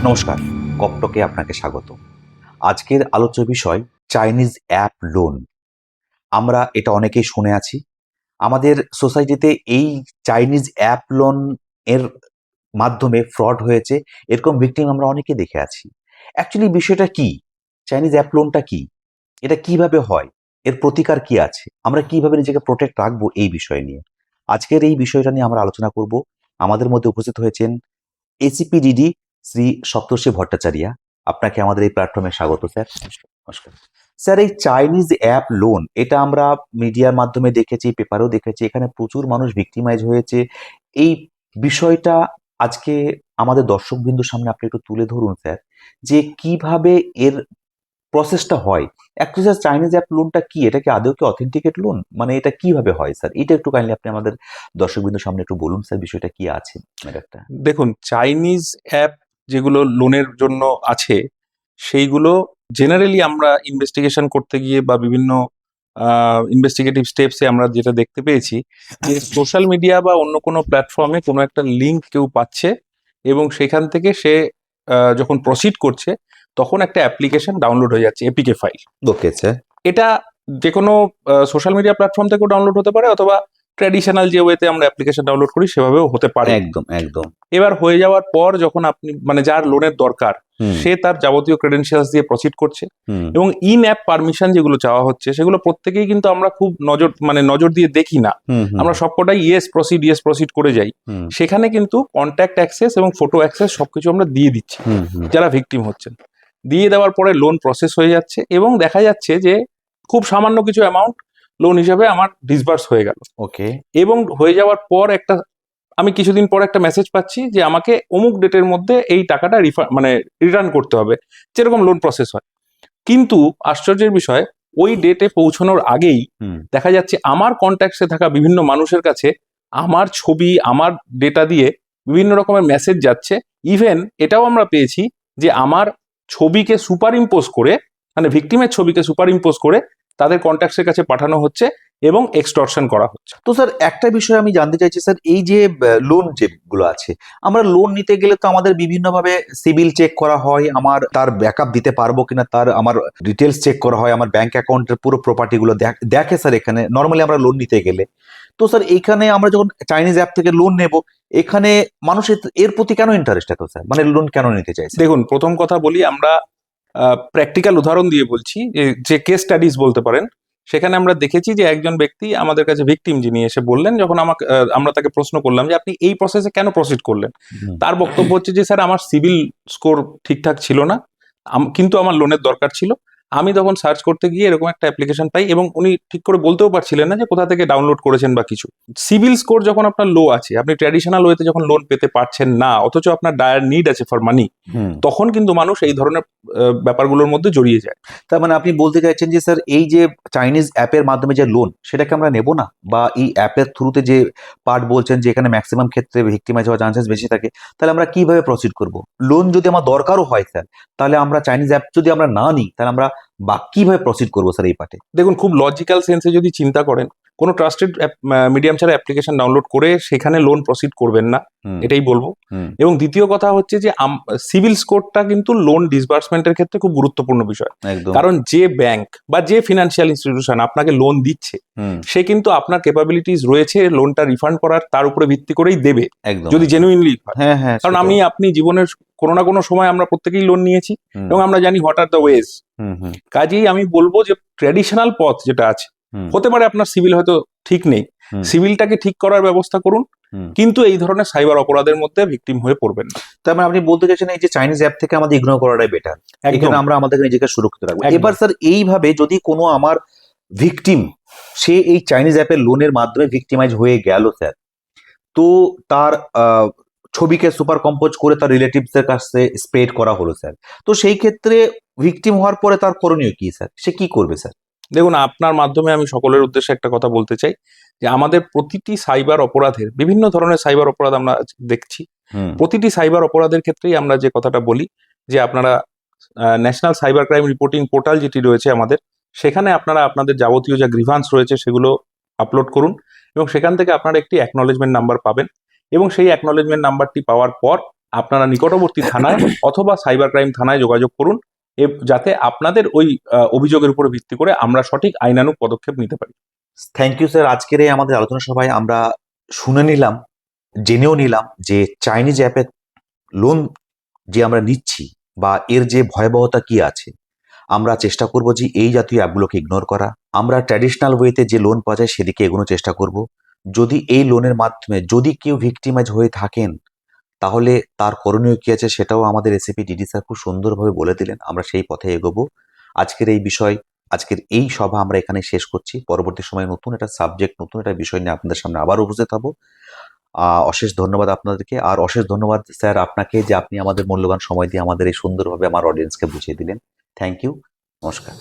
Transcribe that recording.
নমস্কার, কপটকে আপনাকে স্বাগত। আজকের আলোচ্য বিষয় চাইনিজ অ্যাপ লোন। আমরা এটা অনেকেই শুনে আছি। আমাদের সোসাইটিতে এই চাইনিজ অ্যাপ লোন এর মাধ্যমে ফ্রড হয়েছে, এরকম ভিকটিম আমরা অনেকে দেখে আছি। অ্যাকচুয়ালি বিষয়টা কি? চাইনিজ অ্যাপ লোনটা কি? এটা কিভাবে হয়? এর প্রতিকার কি আছে? আমরা কিভাবে নিজেকে প্রোটেক্ট রাখবো এই বিষয় নিয়ে? আজকের এই বিষয়টা নিয়ে আমরা আলোচনা করব। আমাদের মধ্যে উপস্থিত হয়েছেন এসিপিডিডি শ্রী সপ্তর্ষি ভট্টাচার্য। আপনাকে আমাদের এই প্ল্যাটফর্মে স্বাগত স্যার। নমস্কার স্যার। এই চাইনিজ অ্যাপ লোন এটা আমরা মিডিয়ার মাধ্যমে দেখেছি, পেপারেও দেখেছি, এখানে প্রচুর মানুষ ভিক্টিমাইজ হয়েছে। এই বিষয়টা আজকে আমাদের দর্শকবৃন্দুর সামনে আপনি একটু তুলে ধরুন স্যার, যে কিভাবে এর প্রসেসটা হয়। অ্যাকচুয়ালি স্যার চাইনিজ অ্যাপ লোনটা কি? এটা কি আদৌ কি অথেন্টিকেট লোন? মানে এটা কিভাবে হয় স্যার? এটা একটু কাইন্ডলি আপনি আমাদের দর্শকবৃন্দুর সামনে একটু বলুন স্যার, বিষয়টা কি আছে ম্যাটারটা। দেখুন, চাইনিজ অ্যাপ যেগুলো লোনের জন্য আছে সেইগুলো জেনারেলি আমরা ইনভেস্টিগেশন করতে গিয়ে বা বিভিন্ন ইনভেস্টিগেটিভ স্টেপসে আমরা যেটা দেখতে পেয়েছি যে সোশ্যাল মিডিয়া বা অন্য কোনো প্ল্যাটফর্মে কোনো একটা লিঙ্ক কেউ পাচ্ছে এবং সেখান থেকে সে যখন প্রসিড করছে তখন একটা অ্যাপ্লিকেশন ডাউনলোড হয়ে যাচ্ছে, এপিকে ফাইল। Okay sir. এটা যে কোনো সোশ্যাল মিডিয়া প্ল্যাটফর্ম থেকেও ডাউনলোড হতে পারে, অথবা ট্র্যাডিশনাল যে ওয়েতে আমরা অ্যাপ্লিকেশন ডাউনলোড করি সেভাবেও হতে পারে। একদম একদম। এবার হয়ে যাওয়ার পর যখন আপনি মানে যার লোনের দরকার হুম। সে তার যাবতীয় ক্রেডেনশিয়ালস দিয়ে প্রসিড করছে হুম। এবং ইন অ্যাপ পারমিশন যেগুলো চাওয়া হচ্ছে সেগুলো প্রত্যেকেই কিন্তু আমরা খুব নজর দিয়ে দেখি না। হুম। হুম। আমরা সবকটাই ইয়েস প্রসিড করে যাই। হুম। সেখানে কিন্তু কন্ট্যাক্ট অ্যাক্সেস এবং ফটো অ্যাক্সেস সবকিছু আমরা দিয়ে দিচ্ছি হুম। হুম। যারা ভিকটিম হচ্ছেন। দিয়ে দেওয়ার পরে লোন প্রসেস হয়ে যাচ্ছে এবং দেখা যাচ্ছে যে খুব সামান্য কিছু অ্যামাউন্ট লোন হিসাবে আমার ডিসবার্স হয়ে গেল। ওকে। এবং হয়ে যাওয়ার পর আমি কিছুদিন পর একটা মেসেজ পাচ্ছি যে আমাকে অমুক ডেটের মধ্যে এই টাকাটা রিটার্ন করতে হবে, যেরকম লোন প্রসেস হয়। কিন্তু আশ্চর্যের বিষয়, ওই ডেটে পৌঁছানোর আগেই হুম। দেখা যাচ্ছে আমার কন্ট্যাক্টসে থাকা বিভিন্ন মানুষের কাছে আমার ছবি, আমার ডেটা দিয়ে বিভিন্ন রকমের মেসেজ যাচ্ছে। ইভেন এটাও আমরা পেয়েছি যে আমার ছবিকে সুপার ইম্পোজ করে, মানে ভিকটিমের ছবিকে সুপার ইম্পোজ করে তাদের কন্ট্যাক্টসের কাছে পাঠানো হচ্ছে এবং এক্সটর্শন করা হচ্ছে। তো স্যার একটা বিষয় আমি জানতে চাইছি স্যার, এই যে লোন যেগুলো আছে, আমরা লোন নিতে গেলে তো আমাদের বিভিন্নভাবে সিবিল চেক করা হয়, আমার তার ব্যাকআপ দিতে পারবো কিনা, তার আমার ডিটেলস চেক করা হয়, আমার ব্যাংক অ্যাকাউন্টের পুরো প্রপার্টি গুলো দেখে স্যার এখানে নর্মালি আমরা লোন নিতে গেলে। তো স্যার এইখানে আমরা যখন চাইনিজ অ্যাপ থেকে লোন নেব, এখানে মানুষ এর প্রতি কেন ইন্টারেস্ট এত স্যার, মানে লোন কেন নিতে চাইছে? দেখুন, প্রথম কথা বলি, আমরা প্র্যাকটিক্যাল উদাহরণ দিয়ে বলছি, যে কেস স্টাডিজ বলতে পারেন। সেখানে আমরা দেখেছি যে একজন ব্যক্তি আমাদের কাছে ভিকটিম যিনি এসে বললেন, যখন আমরা তাকে প্রশ্ন করলাম যে আপনি এই প্রসেসে কেন প্রসিড করলেন, হুম। তার বক্তব্য হচ্ছে যে স্যার আমার সিভিল স্কোর ঠিকঠাক ছিল না, কিন্তু আমার লোনের দরকার ছিল। আমি তখন সার্চ করতে গিয়ে এরকম একটা অ্যাপ্লিকেশন পাই এবং উনি ঠিক করে বলতেও পারছিলেন না যে কোথা থেকে ডাউনলোড করেছেন বা কিছু। সিভিল স্কোর যখন আপনার লো আছে, আপনি ট্র্যাডিশনাল ওয়েতে যখন লোন পেতে পারছেন না, অথচ আপনার ডায়ার নিড আছে ফর মানি, হুম। তখন কিন্তু মানুষ এই ধরনের ব্যাপারগুলোর মধ্যে জড়িয়ে যায়। তার মানে আপনি বলতে চাইছেন যে স্যার এই যে চাইনিজ অ্যাপের মাধ্যমে যে লোন, সেটাকে আমরা নেব না, বা এই অ্যাপের থ্রুতে যে পার্ট বলছেন যে এখানে ম্যাক্সিমাম ক্ষেত্রে ভিক্টিমাইজ হওয়ার চান্সেস বেশি থাকে, তাহলে আমরা কিভাবে প্রসিড করব? লোন যদি আমার দরকারও হয় স্যার, তাহলে আমরা চাইনিজ অ্যাপ যদি আমরা না নিই, তাহলে আমরা বা কিভাবে প্রসিড করবো স্যার এই পার্টে? দেখুন, খুব লজিক্যাল সেন্সে যদি চিন্তা করেন, কোনো ট্রাস্টেড মিডিয়াম ছাড়া অ্যাপ্লিকেশন ডাউনলোড করে সেখানে লোন প্রসিড করবেন না, হুম। এটাই বলবো। হুম। এবং দ্বিতীয় কথা হচ্ছে যে সিভিল স্কোরটা কিন্তু লোন ডিসবার্সমেন্টের ক্ষেত্রে খুব গুরুত্বপূর্ণ বিষয়। একদম। কারণ যে ব্যাংক বা যে ফিনান্সিয়াল ইনস্টিটিউশন আপনাকে লোন দিচ্ছে, হুম। সে কিন্তু আপনার ক্যাপাবিলিটিস রয়েছে লোনটা রিফান্ড করার, তার উপরে ভিত্তি করেই দেবে, একদম। যদি জেনুইনলি হয়। হ্যাঁ হ্যাঁ, কারণ সেটাই। আপনি জীবনের কোনো না কোনো সময় আমরা প্রত্যেকেই লোন নিয়েছি হুম। এবং আমরা জানি হোয়াট আর দ্য ওয়েজ। হুম। হুম। কাজেই আমি বলবো যে ট্র্যাডিশনাল পথ যেটা আছে, হুম। হতে পারে আপনার সিভিল হয়তো ঠিক নেই, হুম। সিভিলটাকে ঠিক করার ব্যবস্থা করুন, হুম। কিন্তু এই ধরনের সাইবার অপরাধের মধ্যে ভিকটিম হয়ে পড়বেন না। তার মানে আপনি বলতে চাইছেন এই যে চাইনিজ অ্যাপ থেকে আমাদের ইগনোর করাটাই বেটার, একদম এখানে আমরা আমাদের নিজেকে সুরক্ষিত রাখবো। একদম। এবার স্যার এইভাবে যদি কোনো আমার ভিকটিম, সে এই চাইনিজ অ্যাপের লোনের মাধ্যমে ভিকটিমাইজ হয়ে গেল স্যার, তো তার ছবিকে সুপার কম্পোজ করে তার রিলেটিভস এর কাছে স্প্রেড করা হলো স্যার, তো সেই ক্ষেত্রে ভিকটিম হওয়ার পরে তার করণীয় কি স্যার, সে কি করবে স্যার? দেখুন, আপনার মাধ্যমে আমি সকলের উদ্দেশ্যে একটা কথা বলতে চাই যে আমাদের প্রতিটি সাইবার অপরাধের, বিভিন্ন ধরনের সাইবার অপরাধ আমরা দেখছি, হুম। প্রতিটি সাইবার অপরাধের ক্ষেত্রেই আমরা যে কথাটা বলি যে আপনারা national cyber crime reporting portal যেটি রয়েছে আমাদের, সেখানে আপনারা আপনাদের যাবতীয় যা গ্রিভান্স রয়েছে সেগুলো আপলোড করুন এবং সেখান থেকে আপনারা একটি অ্যাকনলেজমেন্ট নাম্বার পাবেন এবং সেই অ্যাকনলেজমেন্ট নাম্বারটি পাওয়ার পর আপনারা নিকটবর্তী থানায় অথবা সাইবার ক্রাইম থানায় যোগাযোগ করুন, যাতে আপনাদের ওই অভিযোগের উপরে ভিত্তি করে আমরা সঠিক আইনানুগ পদক্ষেপ নিতে পারি। Thank you sir. আজকের এই আমাদের আলোচনা সভায় আমরা শুনে নিলাম, জেনেও নিলাম যে চাইনিজ অ্যাপে লোন যে আমরা নিচ্ছি বা এর যে ভয়াবহতা কি আছে। আমরা চেষ্টা করব যে এই জাতীয় অ্যাপগুলোকে ইগনোর করা। আমরা ট্র্যাডিশনাল ওয়েতে যে লোন পাওয়া যায় সেদিকে এগোনোর চেষ্টা করব। যদি এই লোনের মাধ্যমে যদি কেউ ভিকটিমাইজ হয়ে থাকেন, তাহলে তার করণীয় কি আছে সেটাও আমাদের এসিপি ডিডি স্যার খুব সুন্দরভাবে বলে দিলেন। আমরা সেই পথে এগোবো। আজকের এই সভা আমরা এখানে শেষ করছি। পরবর্তী সময়ে নতুন একটা সাবজেক্ট, নতুন একটা বিষয় নিয়ে আপনাদের সামনে আবার উপস্থিত হব। অশেষ ধন্যবাদ আপনাদেরকে, আর অশেষ ধন্যবাদ স্যার আপনাকে যে আপনি আমাদের মূল্যবান সময় দিয়ে আমাদের এই সুন্দরভাবে আমার অডিয়েন্সকে বুঝিয়ে দিলেন। Thank you. নমস্কার।